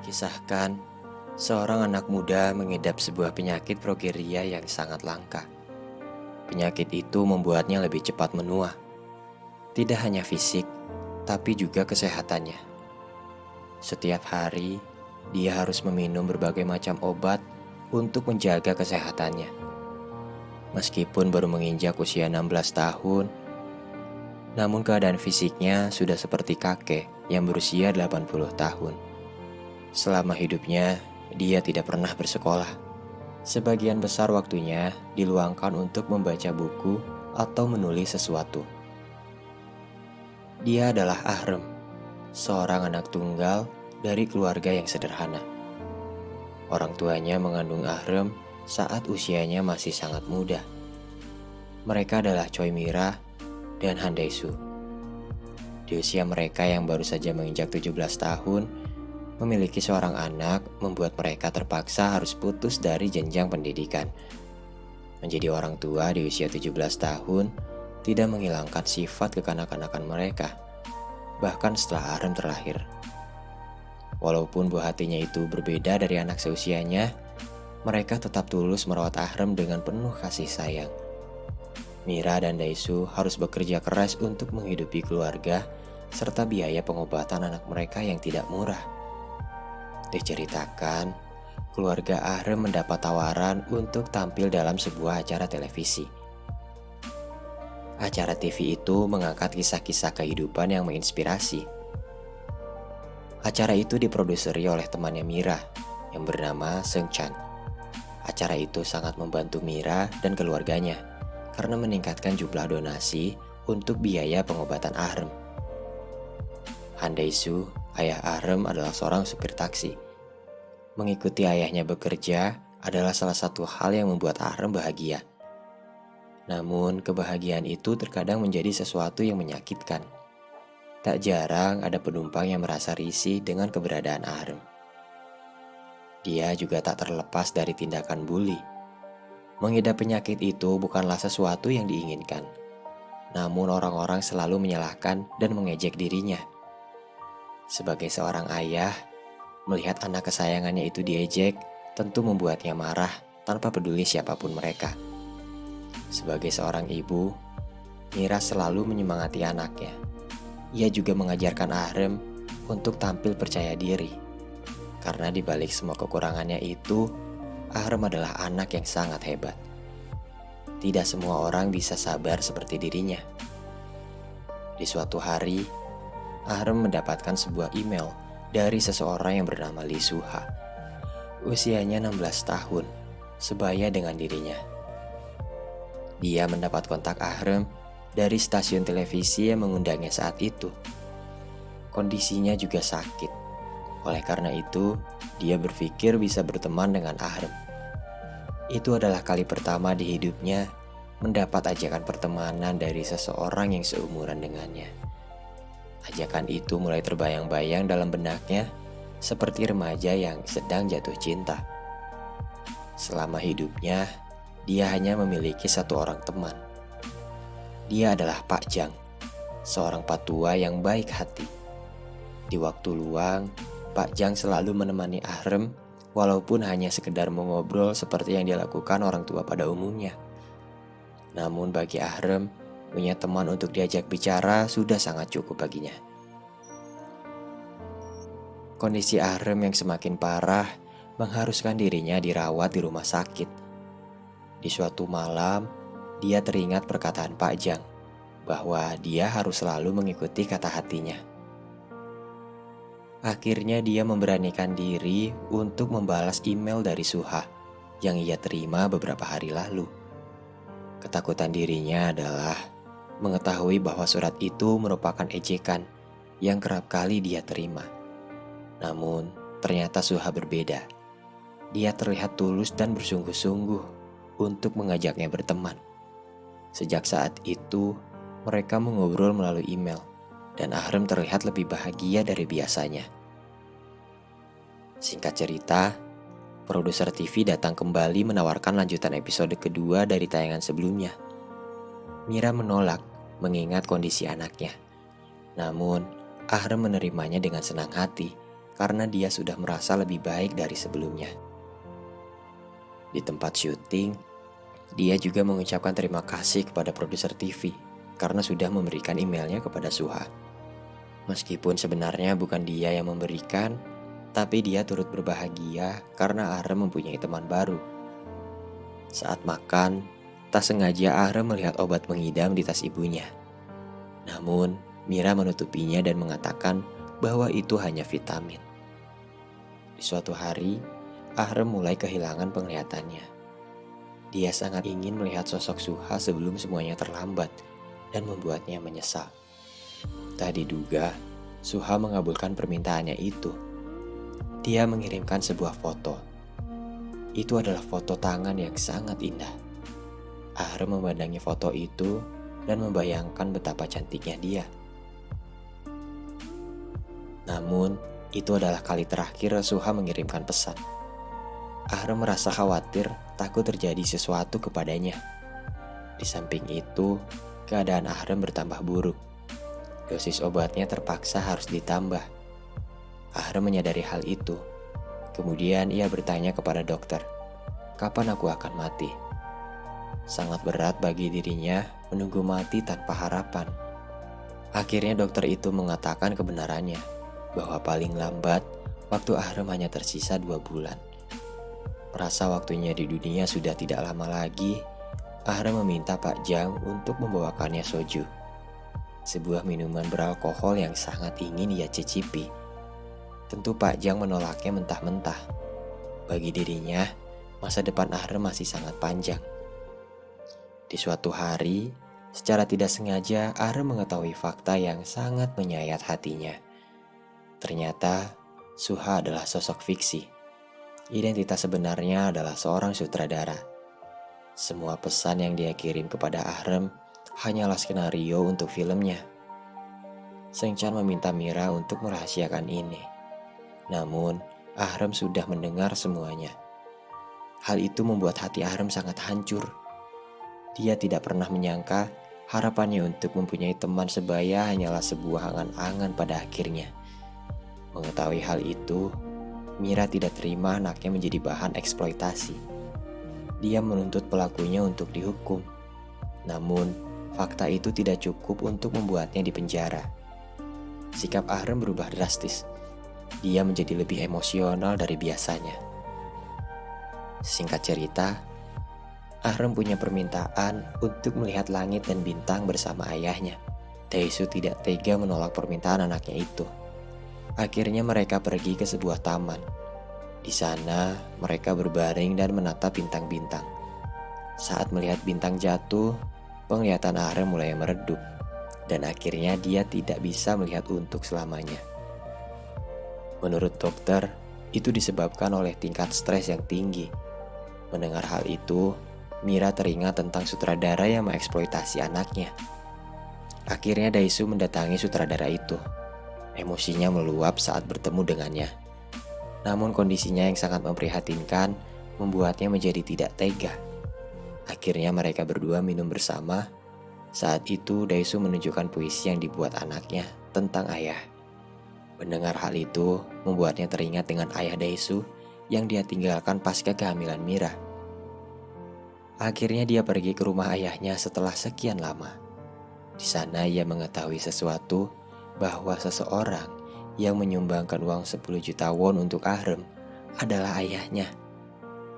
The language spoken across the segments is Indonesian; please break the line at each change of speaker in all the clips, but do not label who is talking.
Kisahkan, seorang anak muda mengidap sebuah penyakit progeria yang sangat langka. Penyakit itu membuatnya lebih cepat menua. Tidak hanya fisik, tapi juga kesehatannya. Setiap hari, dia harus meminum berbagai macam obat untuk menjaga kesehatannya. Meskipun baru menginjak usia 16 tahun, namun keadaan fisiknya sudah seperti kakek yang berusia 80 tahun. Selama hidupnya, dia tidak pernah bersekolah. Sebagian besar waktunya diluangkan untuk membaca buku atau menulis sesuatu. Dia adalah Ahrem, seorang anak tunggal dari keluarga yang sederhana. Orang tuanya mengandung Ahrem saat usianya masih sangat muda. Mereka adalah Choi Mira dan Han Dae-soo. Di usia mereka yang baru saja menginjak 17 tahun, memiliki seorang anak membuat mereka terpaksa harus putus dari jenjang pendidikan. Menjadi orang tua di usia 17 tahun tidak menghilangkan sifat kekanak-kanakan mereka, bahkan setelah Ahrem terlahir. Walaupun buah hatinya itu berbeda dari anak seusianya, mereka tetap tulus merawat Ahrem dengan penuh kasih sayang. Mira dan Dae-soo harus bekerja keras untuk menghidupi keluarga serta biaya pengobatan anak mereka yang tidak murah. Diceritakan, keluarga Ahrem mendapat tawaran untuk tampil dalam sebuah acara televisi. Acara TV itu mengangkat kisah-kisah kehidupan yang menginspirasi. Acara itu diproduseri oleh temannya Mira yang bernama Seung Chan. Acara itu sangat membantu Mira dan keluarganya karena meningkatkan jumlah donasi untuk biaya pengobatan Ahrem. Han Dae-soo, ayah Ahrem, adalah seorang supir taksi. Mengikuti ayahnya bekerja adalah salah satu hal yang membuat Ahrem bahagia. Namun, kebahagiaan itu terkadang menjadi sesuatu yang menyakitkan. Tak jarang ada penumpang yang merasa risih dengan keberadaan Ahrem. Dia juga tak terlepas dari tindakan bully. Mengidap penyakit itu bukanlah sesuatu yang diinginkan. Namun orang-orang selalu menyalahkan dan mengejek dirinya. Sebagai seorang ayah, melihat anak kesayangannya itu diejek tentu membuatnya marah tanpa peduli siapapun mereka. Sebagai seorang ibu, Mira selalu menyemangati anaknya. Ia juga mengajarkan Ahrem untuk tampil percaya diri. Karena di balik semua kekurangannya itu, Ahrem adalah anak yang sangat hebat. Tidak semua orang bisa sabar seperti dirinya. Di suatu hari, Ahrem mendapatkan sebuah email dari seseorang yang bernama Lee Soo-ha. Usianya 16 tahun, sebaya dengan dirinya. Dia mendapat kontak Ahrem dari stasiun televisi yang mengundangnya saat itu. Kondisinya juga sakit. Oleh karena itu, dia berpikir bisa berteman dengan Ahrem. Itu adalah kali pertama di hidupnya mendapat ajakan pertemanan dari seseorang yang seumuran dengannya. Ajakan itu mulai terbayang-bayang dalam benaknya seperti remaja yang sedang jatuh cinta. Selama hidupnya, dia hanya memiliki satu orang teman. Dia adalah Pak Jang, seorang patua yang baik hati. Di waktu luang, Pak Jang selalu menemani Ahrem walaupun hanya sekedar mengobrol seperti yang dilakukan orang tua pada umumnya. Namun bagi Ahrem, punya teman untuk diajak bicara sudah sangat cukup baginya. Kondisi Ahrem yang semakin parah mengharuskan dirinya dirawat di rumah sakit. Di suatu malam, dia teringat perkataan Pak Jang bahwa dia harus selalu mengikuti kata hatinya. Akhirnya dia memberanikan diri untuk membalas email dari Soo-ha yang ia terima beberapa hari lalu. Ketakutan dirinya adalah mengetahui bahwa surat itu merupakan ejekan yang kerap kali dia terima. Namun, ternyata Soo-ha berbeda. Dia terlihat tulus dan bersungguh-sungguh untuk mengajaknya berteman. Sejak saat itu, mereka mengobrol melalui email, dan Ahrem terlihat lebih bahagia dari biasanya. Singkat cerita, produser TV datang kembali menawarkan lanjutan episode kedua dari tayangan sebelumnya. Mira menolak mengingat kondisi anaknya. Namun, Ahrem menerimanya dengan senang hati karena dia sudah merasa lebih baik dari sebelumnya. Di tempat syuting, dia juga mengucapkan terima kasih kepada produser TV karena sudah memberikan emailnya kepada Suha. Meskipun sebenarnya bukan dia yang memberikan, tapi dia turut berbahagia karena Ahrem mempunyai teman baru. Saat makan, tak sengaja Ahrem melihat obat mengidam di tas ibunya. Namun, Mira menutupinya dan mengatakan bahwa itu hanya vitamin. Di suatu hari, Ahrem mulai kehilangan penglihatannya. Dia sangat ingin melihat sosok Suha sebelum semuanya terlambat dan membuatnya menyesal. Tak diduga, Suha mengabulkan permintaannya itu. Dia mengirimkan sebuah foto. Itu adalah foto tangan yang sangat indah. Ahrem memandangi foto itu dan membayangkan betapa cantiknya dia. Namun, itu adalah kali terakhir Suha mengirimkan pesan. Ahrem merasa khawatir takut terjadi sesuatu kepadanya. Di samping itu, keadaan Ahrem bertambah buruk. Dosis obatnya terpaksa harus ditambah. Ahrem menyadari hal itu. Kemudian ia bertanya kepada dokter, "Kapan aku akan mati?" Sangat berat bagi dirinya menunggu mati tanpa harapan. Akhirnya dokter itu mengatakan kebenarannya, bahwa paling lambat waktu Ahrem hanya tersisa 2 bulan. Merasa waktunya di dunia sudah tidak lama lagi, Ahrem meminta Pak Jang untuk membawakannya soju, sebuah minuman beralkohol yang sangat ingin ia cicipi. Tentu Pak Jang menolaknya mentah-mentah. Bagi dirinya, masa depan Ahrem masih sangat panjang. Di suatu hari, secara tidak sengaja Ahrem mengetahui fakta yang sangat menyayat hatinya. Ternyata, Suha adalah sosok fiksi. Identitas sebenarnya adalah seorang sutradara. Semua pesan yang dia kirim kepada Ahrem hanyalah skenario untuk filmnya. Seng Chan meminta Mira untuk merahasiakan ini. Namun, Ahrem sudah mendengar semuanya. Hal itu membuat hati Ahrem sangat hancur. Dia tidak pernah menyangka harapannya untuk mempunyai teman sebaya hanyalah sebuah angan-angan pada akhirnya. Mengetahui hal itu, Mira tidak terima anaknya menjadi bahan eksploitasi. Dia menuntut pelakunya untuk dihukum. Namun, fakta itu tidak cukup untuk membuatnya dipenjara. Sikap Ahrem berubah drastis. Dia menjadi lebih emosional dari biasanya. Singkat cerita, Ahrem punya permintaan untuk melihat langit dan bintang bersama ayahnya. Daesu tidak tega menolak permintaan anaknya itu. Akhirnya mereka pergi ke sebuah taman. Di sana, mereka berbaring dan menatap bintang-bintang. Saat melihat bintang jatuh, penglihatan Ahrem mulai meredup. Dan akhirnya dia tidak bisa melihat untuk selamanya. Menurut dokter, itu disebabkan oleh tingkat stres yang tinggi. Mendengar hal itu, Mira teringat tentang sutradara yang mengeksploitasi anaknya. Akhirnya Daesu mendatangi sutradara itu. Emosinya meluap saat bertemu dengannya. Namun kondisinya yang sangat memprihatinkan membuatnya menjadi tidak tega. Akhirnya mereka berdua minum bersama. Saat itu Daesu menunjukkan puisi yang dibuat anaknya tentang ayah. Mendengar hal itu membuatnya teringat dengan ayah Daesu yang dia tinggalkan pasca kehamilan Mira. Akhirnya dia pergi ke rumah ayahnya setelah sekian lama. Di sana ia mengetahui sesuatu bahwa seseorang yang menyumbangkan uang 10 juta won untuk Ahrem adalah ayahnya.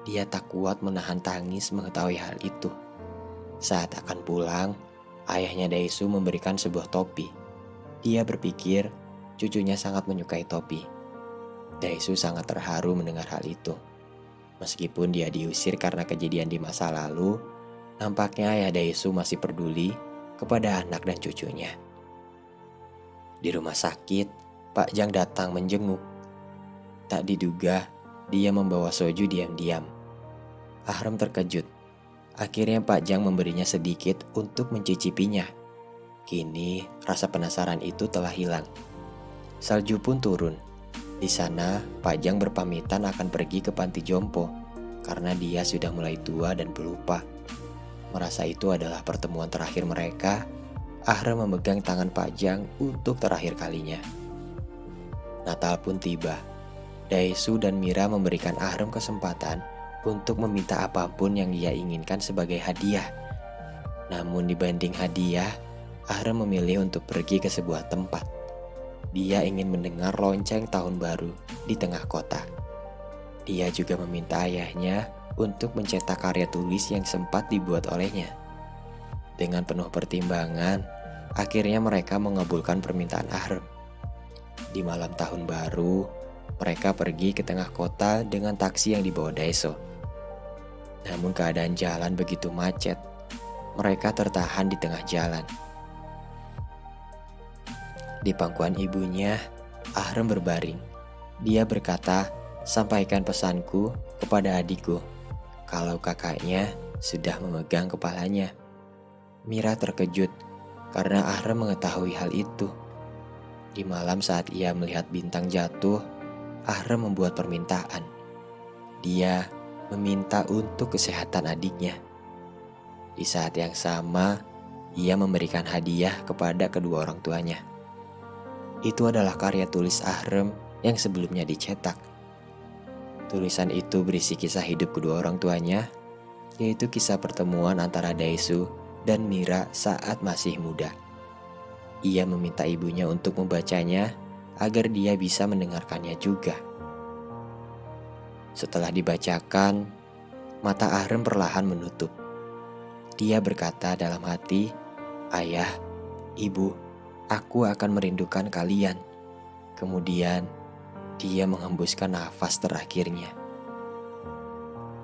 Dia tak kuat menahan tangis mengetahui hal itu. Saat akan pulang, ayahnya Daesu memberikan sebuah topi. Dia berpikir cucunya sangat menyukai topi. Daesu sangat terharu mendengar hal itu. Meskipun dia diusir karena kejadian di masa lalu, nampaknya ayah Daesu masih peduli kepada anak dan cucunya. Di rumah sakit, Pak Jang datang menjenguk. Tak diduga, dia membawa soju diam-diam. Ahrem terkejut. Akhirnya Pak Jang memberinya sedikit untuk mencicipinya. Kini, rasa penasaran itu telah hilang. Salju pun turun. Di sana, Pak Jang berpamitan akan pergi ke panti jompo karena dia sudah mulai tua dan pelupa. Merasa itu adalah pertemuan terakhir mereka. Ahrem memegang tangan Pak Jang untuk terakhir kalinya. Natal pun tiba. Daesu dan Mira memberikan Ahrem kesempatan untuk meminta apapun yang dia inginkan sebagai hadiah. Namun dibanding hadiah, Ahrem memilih untuk pergi ke sebuah tempat. Dia ingin mendengar lonceng tahun baru di tengah kota. Dia juga meminta ayahnya untuk mencetak karya tulis yang sempat dibuat olehnya. Dengan penuh pertimbangan, akhirnya mereka mengabulkan permintaan Ahrem. Di malam tahun baru, mereka pergi ke tengah kota dengan taksi yang dibawa Daeso. Namun keadaan jalan begitu macet, mereka tertahan di tengah jalan. Di pangkuan ibunya, Ahrem berbaring. Dia berkata, "Sampaikan pesanku kepada adikku, kalau kakaknya sudah memegang kepalanya." Mira terkejut karena Ahrem mengetahui hal itu. Di malam saat ia melihat bintang jatuh, Ahrem membuat permintaan. Dia meminta untuk kesehatan adiknya. Di saat yang sama, ia memberikan hadiah kepada kedua orang tuanya. Itu adalah karya tulis Ahrem yang sebelumnya dicetak. Tulisan itu berisi kisah hidup kedua orang tuanya, yaitu kisah pertemuan antara Daesu dan Mira saat masih muda. Ia meminta ibunya untuk membacanya agar dia bisa mendengarkannya juga. Setelah dibacakan, mata Ahrem perlahan menutup. Dia berkata dalam hati, "Ayah, ibu, aku akan merindukan kalian." Kemudian, dia menghembuskan nafas terakhirnya.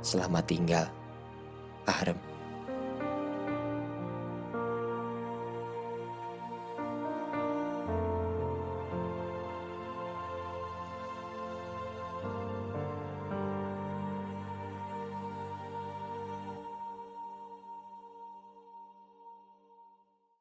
Selamat tinggal, Ahrem.